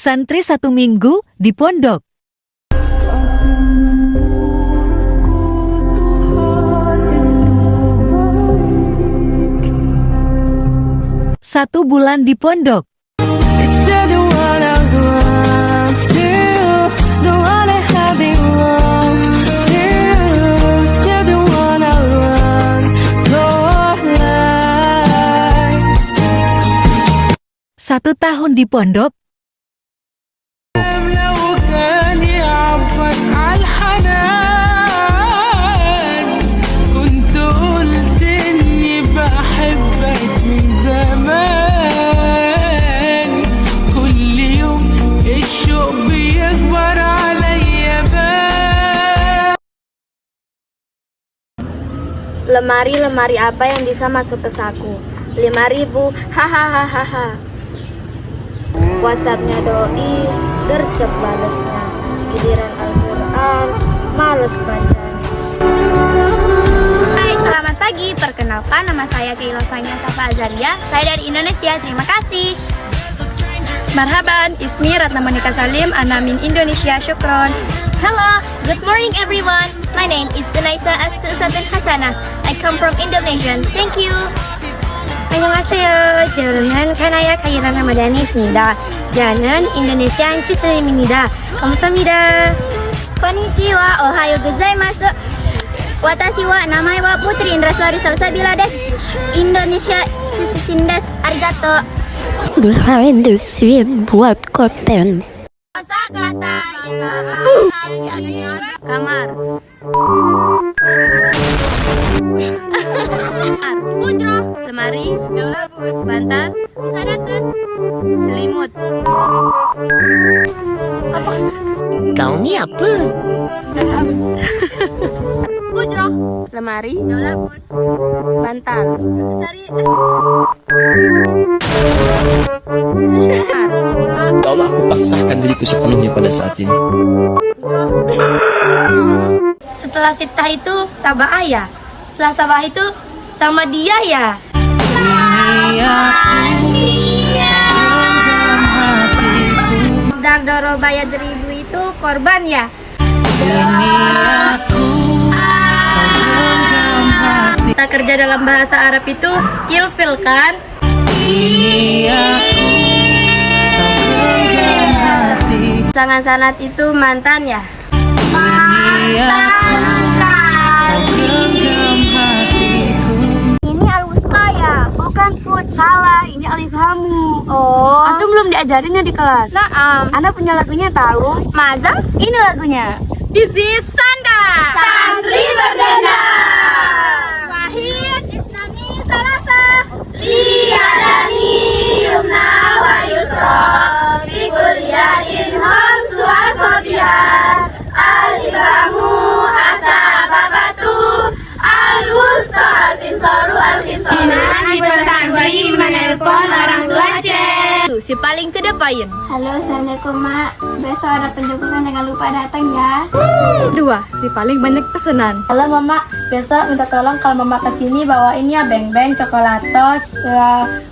Santri 1 minggu di pondok. Satu bulan di pondok. Satu tahun di pondok. Lemari apa yang bisa masuk ke saku? 5.000, hahaha. WhatsAppnya doi, gercep balesnya. Giliran Al-Quran, males bacanya. Hai, selamat pagi. Perkenalkan, nama saya Tilofanya Safa Azaria. Saya dari Indonesia, terima kasih. Marhaban, ismi Ratna Monika Salim, ana min Indonesia, syukron. Hello, good morning everyone. My name is Unaisa Astu Usatun Hasanah. I come from Indonesia. Thank you. 안녕하세요. 저는 카나야 카이란 하마다니입니다. 저는 인도네시아 치스입니다. 감사합니다. Konnichiwa, ohayo gozaimasu. Watashi wa namae wa Putri Indraswari Salsabila desu. Indonesia Sususin desu. Arigato. Behind the scene buat konten. Kamar. Pujro. Lemari. Bantal. Selimut. Kau ni apa? Pujro. Lemari. Bantal. Ya Allah, aku pasrahkan diriku sepenuhnya pada saat ini. Setelah sitah itu sama ayah. Setelah Sabah itu sama dia ya. Sedang Dorobaya 1000 itu korban ya. Kita kerja dalam bahasa Arab itu ilfil kan? Pasangan sanat itu mantan ya. Ini Al-Wusta ya, bukan Put. Salah, ini Alif Hamu. Oh. Antum belum diajarinnya di kelas. Naam. Anda punya lagunya tahu? Mazam, Ini lagunya. This is Sanda. Santri berdana. Wahid, Isnani, Salasa. Liyadani, Yumna, wa Yusra. Fi kuliyatin, Hamsu, Asobian. Al-Ibramu, Asababatu. Al-Wusta, Al-Pinsaru, Al-Khisaru. Di pesantren menelpon orang tua cek. Si paling ke depan. Halo, assalamualaikum mak. Besok ada penjemputan, jangan lupa datang ya. 2. Si paling banyak pesanan. Halo mama, besok minta tolong kalau mama kesini bawain ya beng-beng, coklatos,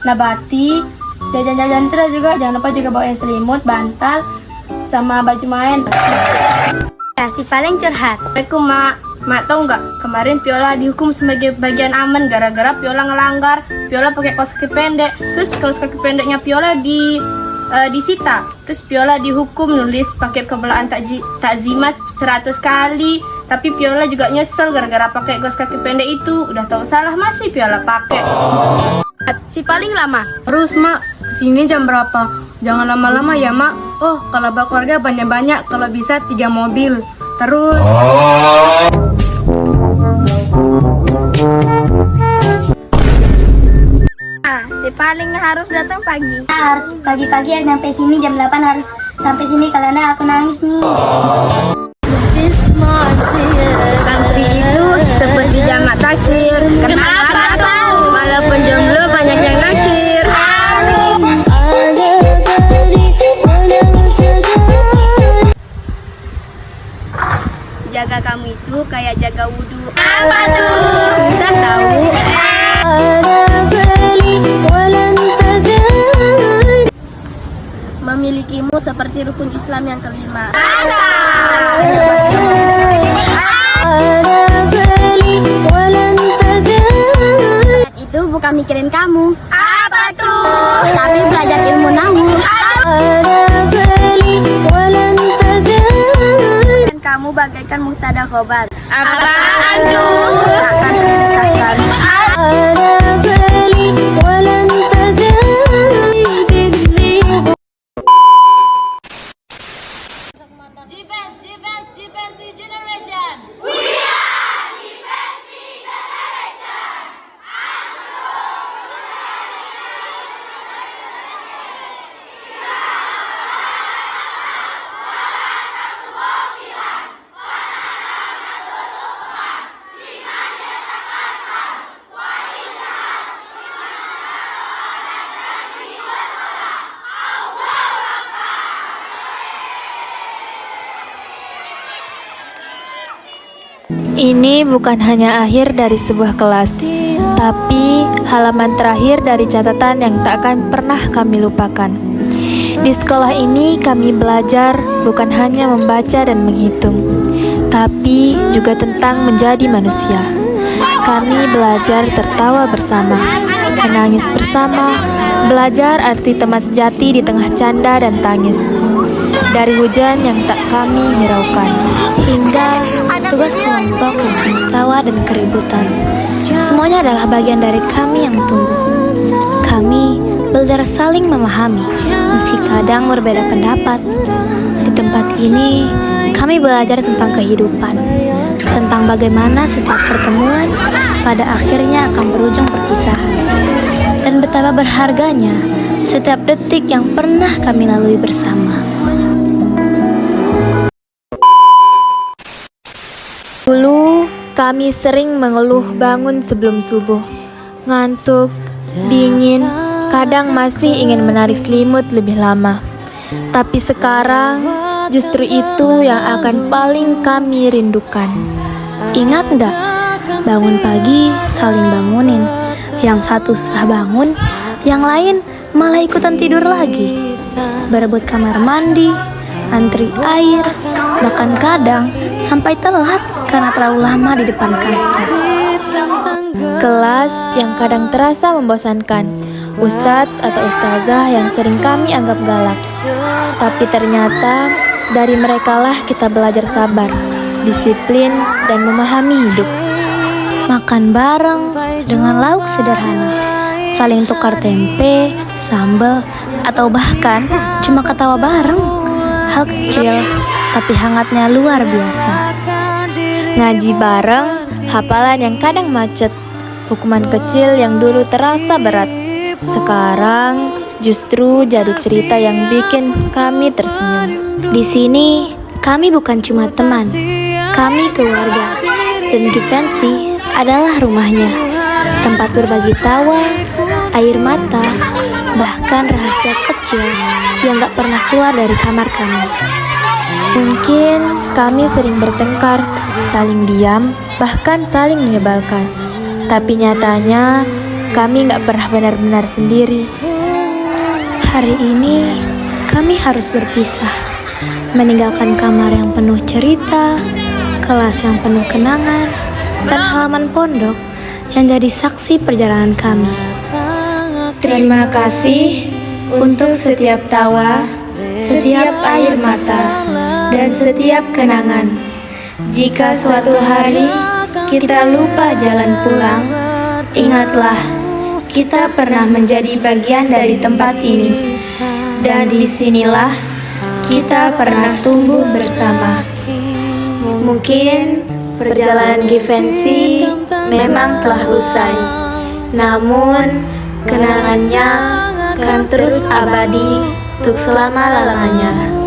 nabati, jajan-jajan terus juga. Jangan lupa juga bawain selimut, bantal, sama baju main. Ya, si paling curhat. Assalamualaikum mak. Mak tau nggak, kemarin Viola dihukum sebagai bagian aman gara-gara Viola ngelanggar. Viola pakai kaos kaki pendek, terus kaos kaki pendeknya Viola disita. Terus Viola dihukum nulis pakai kebelaan takzimas 100 kali. Tapi Viola juga nyesel gara-gara pakai kaos kaki pendek itu. Udah tahu salah masih Viola pakai. Si paling lama. Terus mak, kesini jam berapa? Jangan lama-lama ya mak. Oh, kalau berkeluarga banyak-banyak, kalau bisa 3 mobil. Terus Si paling harus datang pagi. Harus pagi-pagi ya, sampai sini jam 8 harus sampai sini karena aku nangis nih. santri itu seperti jamak taksir. Kenapa tuh? Walaupun jomblo banyak yang naksir. Jaga kamu itu kayak jaga wudhu. Apa tuh? Susah tahu. Mami memilikimu seperti rukun Islam yang kelima. Itu bukan mikirin kamu. Apa tuh? Tapi belajar ilmu nahu. Dan kamu bagaikan muhtada khobar. Apaan tuh? Akan terpisahkan. Ini bukan hanya akhir dari sebuah kelas, tapi halaman terakhir dari catatan yang tak akan pernah kami lupakan. Di sekolah ini kami belajar bukan hanya membaca dan menghitung, tapi juga tentang menjadi manusia. Kami belajar tertawa bersama, menangis bersama, belajar arti teman sejati di tengah canda dan tangis. Dari hujan yang tak kami hiraukan, hingga tugas kelompok yang tawa dan keributan. Semuanya adalah bagian dari kami yang tumbuh. Kami belajar saling memahami, meski kadang berbeda pendapat. Di tempat ini, kami belajar tentang kehidupan, tentang bagaimana setiap pertemuan pada akhirnya akan berujung perpisahan, dan betapa berharganya setiap detik yang pernah kami lalui bersama. Dulu kami sering mengeluh bangun sebelum subuh, ngantuk, dingin, kadang masih ingin menarik selimut lebih lama. Tapi sekarang justru itu yang akan paling kami rindukan. Ingat nggak? Bangun pagi saling bangunin. Yang satu susah bangun, yang lain malah ikutan tidur lagi. Berebut kamar mandi, antri air, bahkan kadang sampai telat karena terlalu lama di depan kaca. Kelas yang kadang terasa membosankan, ustadz atau ustazah yang sering kami anggap galak. Tapi ternyata dari merekalah kita belajar sabar, disiplin, dan memahami hidup. Makan bareng dengan lauk sederhana, saling tukar tempe, sambal, atau bahkan cuma ketawa bareng. Hal kecil tapi hangatnya luar biasa. Ngaji bareng, hafalan yang kadang macet, hukuman kecil yang dulu terasa berat, sekarang justru jadi cerita yang bikin kami tersenyum. Di sini kami bukan cuma teman, kami keluarga, dan Givenchy adalah rumahnya, tempat berbagi tawa, air mata, bahkan rahasia kecil yang gak pernah keluar dari kamar kami. Mungkin kami sering bertengkar, saling diam, bahkan saling menyebalkan. Tapi nyatanya kami gak pernah benar-benar sendiri. Hari ini kami harus berpisah, meninggalkan kamar yang penuh cerita, kelas yang penuh kenangan, dan halaman pondok yang jadi saksi perjalanan kami. Terima kasih untuk setiap tawa, setiap air mata, dan setiap kenangan. Jika suatu hari kita lupa jalan pulang, ingatlah kita pernah menjadi bagian dari tempat ini, dan disinilah kita pernah tumbuh bersama. Mungkin perjalanan Givenchy memang telah usai, namun kenangannya akan terus abadi untuk selama-lamanya.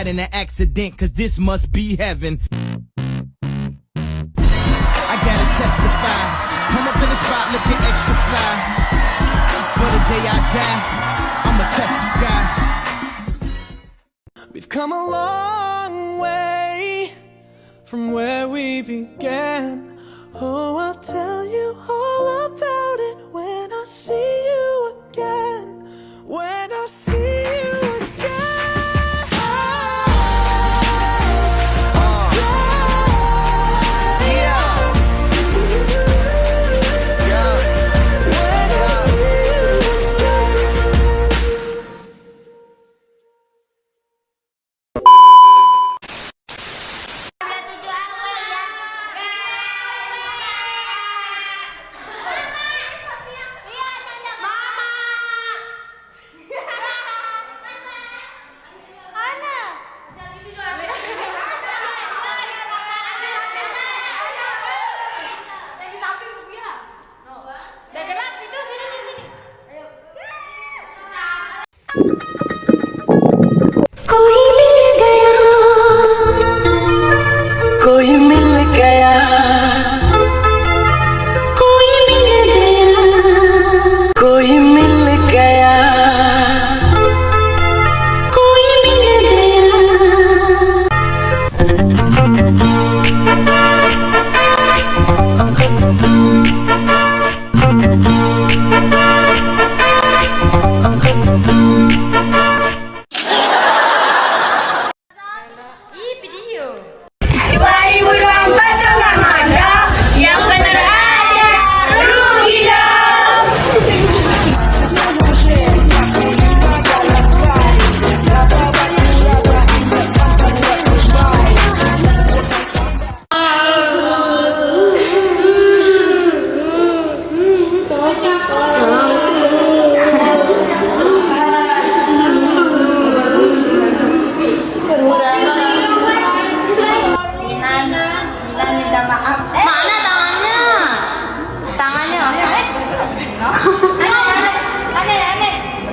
died in an accident, cause this must be heaven. I gotta testify. Come up in the spot looking extra fly. For the day I die, I'ma touch the sky. We've come a long way from where we began. Oh, I'll tell you all about it when I see you again. When I see you again. When I see you again. कोई मिल गया कोई मिल गया कोई मिल गया कोई मिल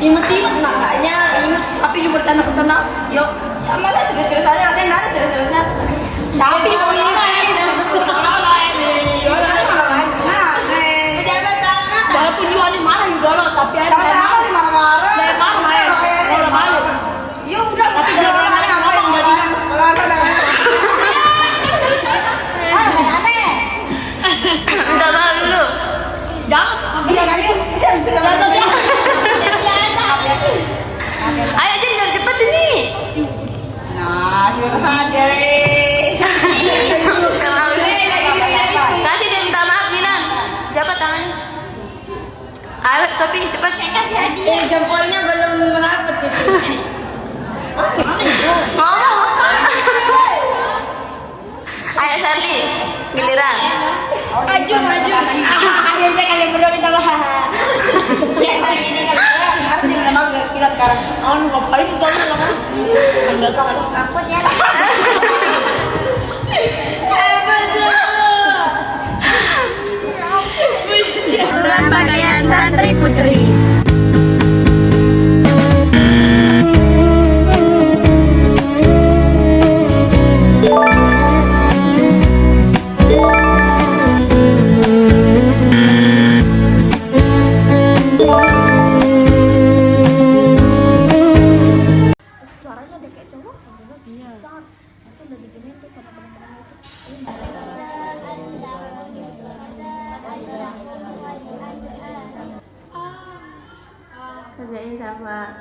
Imut-imut makanya, tapi cuma bercanda-bercanda. Yuk, ya mana serius-serius aja, nanti nggak ada serius-seriusnya. Tapi ini walaupun Yuani marah juga loh, tapi ada sama-sama sih marah-marah. Marah-marah. Ya udah, tapi jangan ngomong jadi. Aneh. Udah malu dulu. Jangan. Ayo aja biar cepet ini. Nah, curhat deh. Kasih dia minta maaf Milan. Jabat tangannya. Ayo Sofi cepet. Jempolnya belum merapet itu. Ngomong. Ayo Charlie, giliran. Maju. Akhirnya kalian berdua minta maaf. Ini kan harus minta maaf kita sekarang. Ngapain kamu lemas? Enggak salah. Takut ya. Pakaian santri putri. Kerjain sama.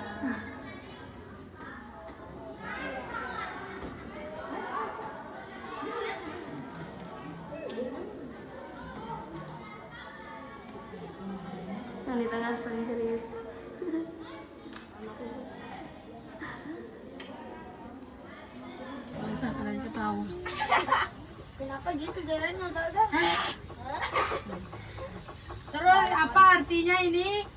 Yang di tengah paling serius. Masa kalian ketawa? Kenapa gitu Zairan nggak tahu? Terus apa artinya ini?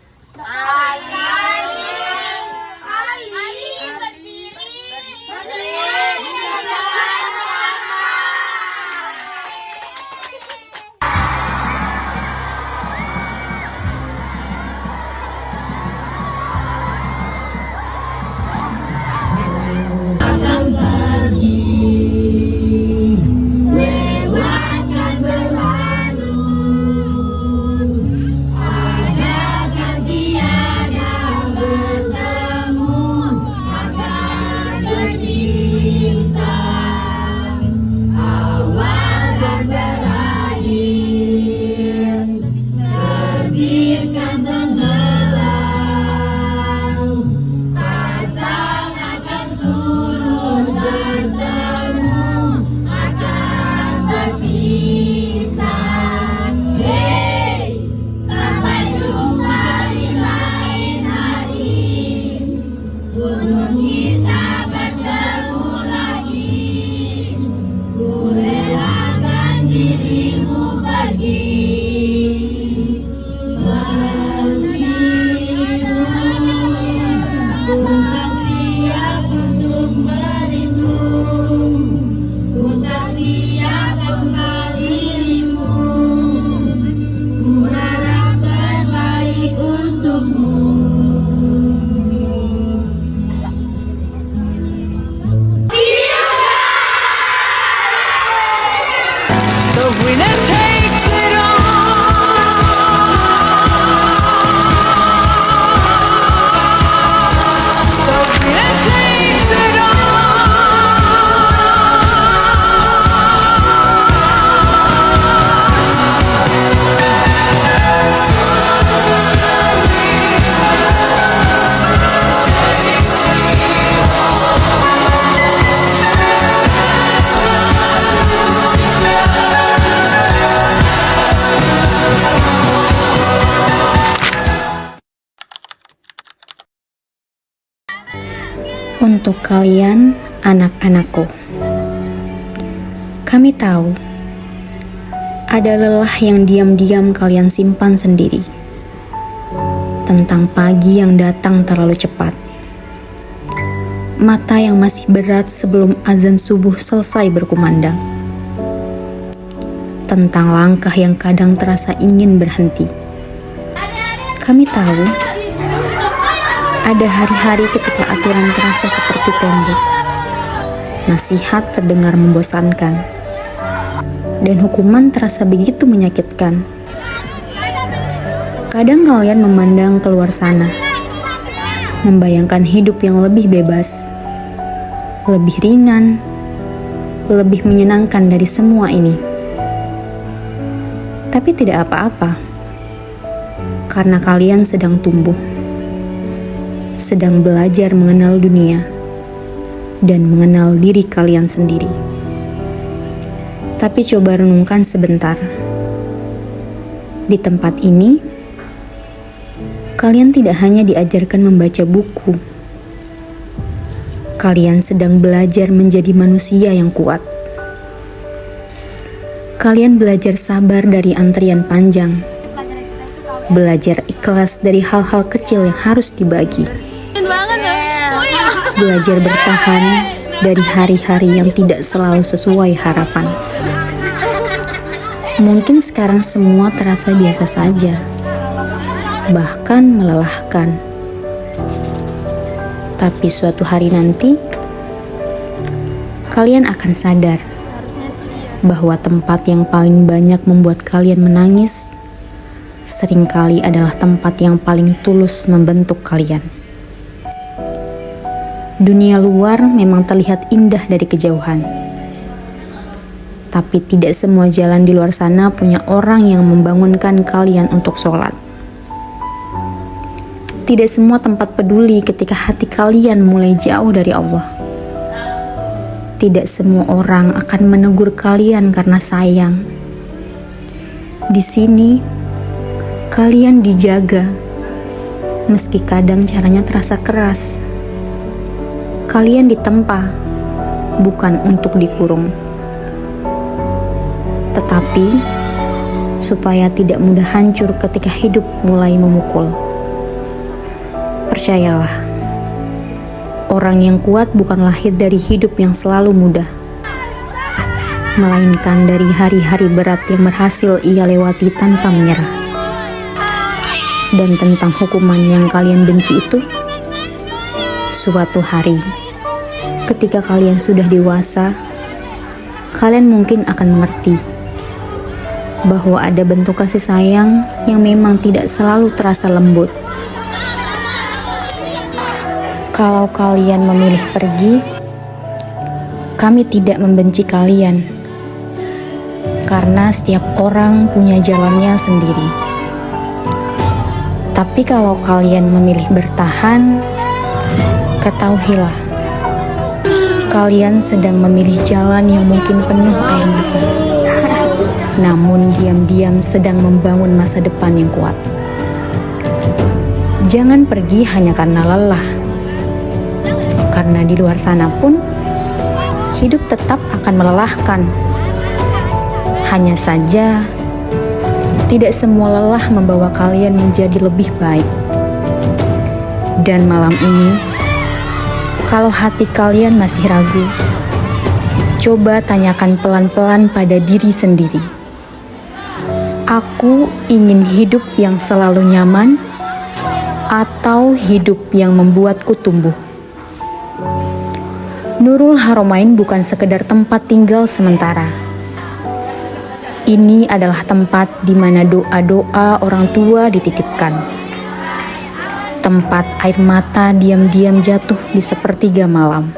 Untuk kalian, anak-anakku, kami tahu ada lelah yang diam-diam kalian simpan sendiri tentang pagi yang datang terlalu cepat, mata yang masih berat sebelum azan subuh selesai berkumandang, tentang langkah yang kadang terasa ingin berhenti. Kami tahu ada hari-hari ketika aturan terasa seperti tembok, nasihat terdengar membosankan, dan hukuman terasa begitu menyakitkan. Kadang kalian memandang keluar sana, membayangkan hidup yang lebih bebas, lebih ringan, lebih menyenangkan dari semua ini. Tapi tidak apa-apa, karena kalian sedang tumbuh, sedang belajar mengenal dunia dan mengenal diri kalian sendiri. Tapi coba renungkan sebentar. Di tempat ini, kalian tidak hanya diajarkan membaca buku. Kalian sedang belajar menjadi manusia yang kuat. Kalian belajar sabar dari antrian panjang. Belajar ikhlas dari hal-hal kecil yang harus dibagi. Belajar bertahan dari hari-hari yang tidak selalu sesuai harapan. Mungkin sekarang semua terasa biasa saja, bahkan melelahkan. Tapi suatu hari nanti, kalian akan sadar bahwa tempat yang paling banyak membuat kalian menangis seringkali adalah tempat yang paling tulus membentuk kalian. Dunia luar memang terlihat indah dari kejauhan, tapi tidak semua jalan di luar sana punya orang yang membangunkan kalian untuk sholat. Tidak semua tempat peduli ketika hati kalian mulai jauh dari Allah. Tidak semua orang akan menegur kalian karena sayang. Di sini, kalian dijaga, meski kadang caranya terasa keras. Kalian ditempa, bukan untuk dikurung, tetapi supaya tidak mudah hancur ketika hidup mulai memukul. Percayalah, orang yang kuat bukan lahir dari hidup yang selalu mudah, melainkan dari hari-hari berat yang berhasil ia lewati tanpa menyerah. Dan tentang hukuman yang kalian benci itu, suatu hari, ketika kalian sudah dewasa, kalian mungkin akan mengerti bahwa ada bentuk kasih sayang yang memang tidak selalu terasa lembut. Kalau kalian memilih pergi, kami tidak membenci kalian, karena setiap orang punya jalannya sendiri. Tapi kalau kalian memilih bertahan, ketahuilah, kalian sedang memilih jalan yang mungkin penuh air mata, namun diam-diam sedang membangun masa depan yang kuat. Jangan pergi hanya karena lelah, karena di luar sana pun hidup tetap akan melelahkan. Hanya saja, tidak semua lelah membawa kalian menjadi lebih baik. Dan malam ini, kalau hati kalian masih ragu, coba tanyakan pelan-pelan pada diri sendiri. Aku ingin hidup yang selalu nyaman atau hidup yang membuatku tumbuh? Nurul Haramain bukan sekedar tempat tinggal sementara. Ini adalah tempat di mana doa-doa orang tua dititipkan. Tempat air mata diam-diam jatuh di sepertiga malam.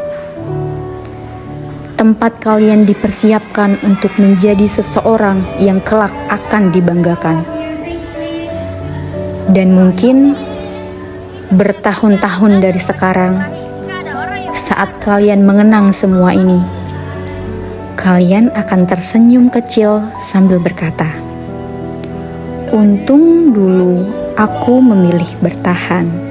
Tempat kalian dipersiapkan untuk menjadi seseorang yang kelak akan dibanggakan. Dan mungkin bertahun-tahun dari sekarang, saat kalian mengenang semua ini, kalian akan tersenyum kecil sambil berkata, "Untung dulu aku memilih bertahan."